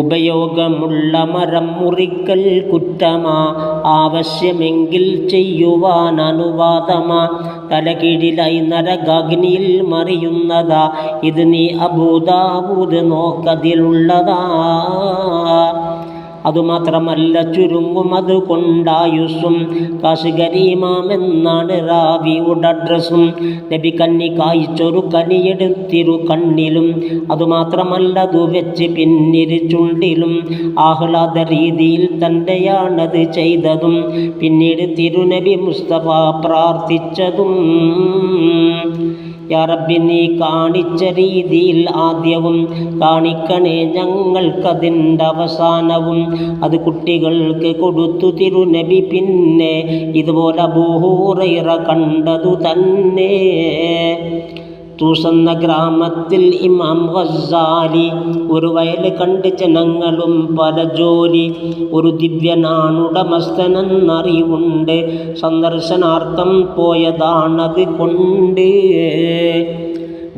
ഉപയോഗമുള്ള മരം മുറിക്കൽ കുറ്റമാ, ആവശ്യമെങ്കിൽ ചെയ്യുവാൻ അനുവാദമാ. തലകീഴിലായി നരകാഗ്നിയിൽ മറിയുന്നതാ, ഇത് നീ അബൂദാവൂദ് നോക്കതിലുള്ളതാ. അതുമാത്രമല്ല ചുരുങ്ങും അതുകൊണ്ടായുസ്സും, കാശുകരീമാമെന്നാണ് റാവിയുടെ അഡ്രസ്സും. നബി കന്നി കായ്ച്ചൊരു കനിയെടുത്തിരു കണ്ണിലും, അതുമാത്രമല്ലതു വെച്ച് പിന്നിരു ചുണ്ടിലും. ആഹ്ലാദ രീതിയിൽ തന്നെയാണത് ചെയ്തതും, പിന്നീട് തിരുനബി മുസ്തഫ പ്രാർത്ഥിച്ചതും. യാ റബ്ബി നീ കാണിച്ച രീതിയിൽ ആദ്യവും, കാണിക്കണേ ഞങ്ങൾക്കതിൻ്റെ അവസാനവും. അത് കുട്ടികൾക്ക് കൊടുത്തു തിരുനബി, പിന്നെ ഇതുപോലെ അബൂ ഹുറൈറ കണ്ടതു തന്നെ. തൂസ് എന്ന ഗ്രാമത്തിൽ ഇമാം ഗസ്സാലി ഒരു വയൽ കണ്ട് ജനങ്ങളും പല ജോലി. ഒരു ദിവ്യനാണുടമസ്ഥനെന്നറിവുണ്ട്, സന്ദർശനാർത്ഥം പോയതാണത് കൊണ്ട്.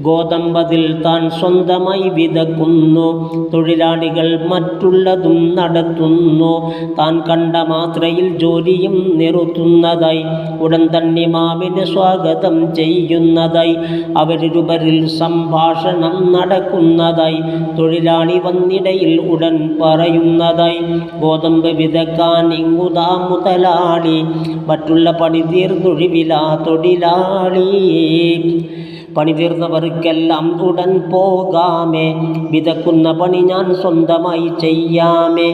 ഗോതമ്പതിൽ താൻ സ്വന്തമായി വിതക്കുന്നു, തൊഴിലാളികൾ മറ്റുള്ളതും നടത്തുന്നു. താൻ കണ്ട മാത്രയിൽ ജോലിയും നിർത്തുന്നതായി, ഉടൻ തന്നെ ഇമാമിന് സ്വാഗതം ചെയ്യുന്നതായി. അവരിരുവരിൽ സംഭാഷണം നടക്കുന്നതായി. തൊഴിലാളി വന്നിടയിൽ ഉടൻ പറയുന്നതായി, ഗോതമ്പ് വിതക്കാൻ ഇങ്ങുതാ മുതലാളി, മറ്റുള്ള പണി തീർന്നൊഴിവിലാ തൊഴിലാളി. പണി തീർന്നവർക്കെല്ലാം ഉടൻ പോകാമേ, വിതക്കുന്ന പണി ഞാൻ സ്വന്തമായി ചെയ്യാമേ.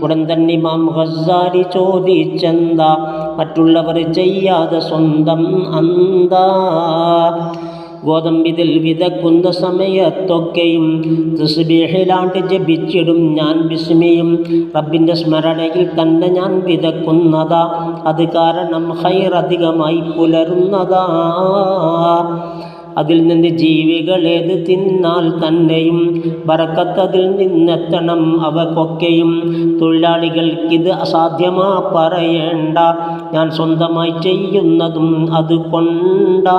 ഉടൻ തന്നെ ഇമാം ഗസ്സാലി ചോദിച്ചെന്താ, മറ്റുള്ളവർ ചെയ്യാതെ സ്വന്തം അന്താ. ഗോതമ്പിതിൽ വിതക്കുന്ന സമയത്തൊക്കെയും തസ്ബീഹിലാണ്ട് ജപിച്ചിടും ഞാൻ ബിസ്മിയും. റബ്ബിൻ്റെ സ്മരണയിൽ തന്നെ ഞാൻ വിതക്കുന്നതാ, അത് കാരണം ഖൈർ അധികമായി പുലരുന്നതാ. അതിൽ നിന്ന് ജീവികളേത് തിന്നാൽ തന്നെയും ബറക്കത്തതിൽ നിന്നെത്തണം അവക്കൊക്കെയും. തൊഴിലാളികൾക്കിത് അസാധ്യമാ പറയേണ്ട, ഞാൻ സ്വന്തമായി ചെയ്യുന്നതും അതുകൊണ്ടാ.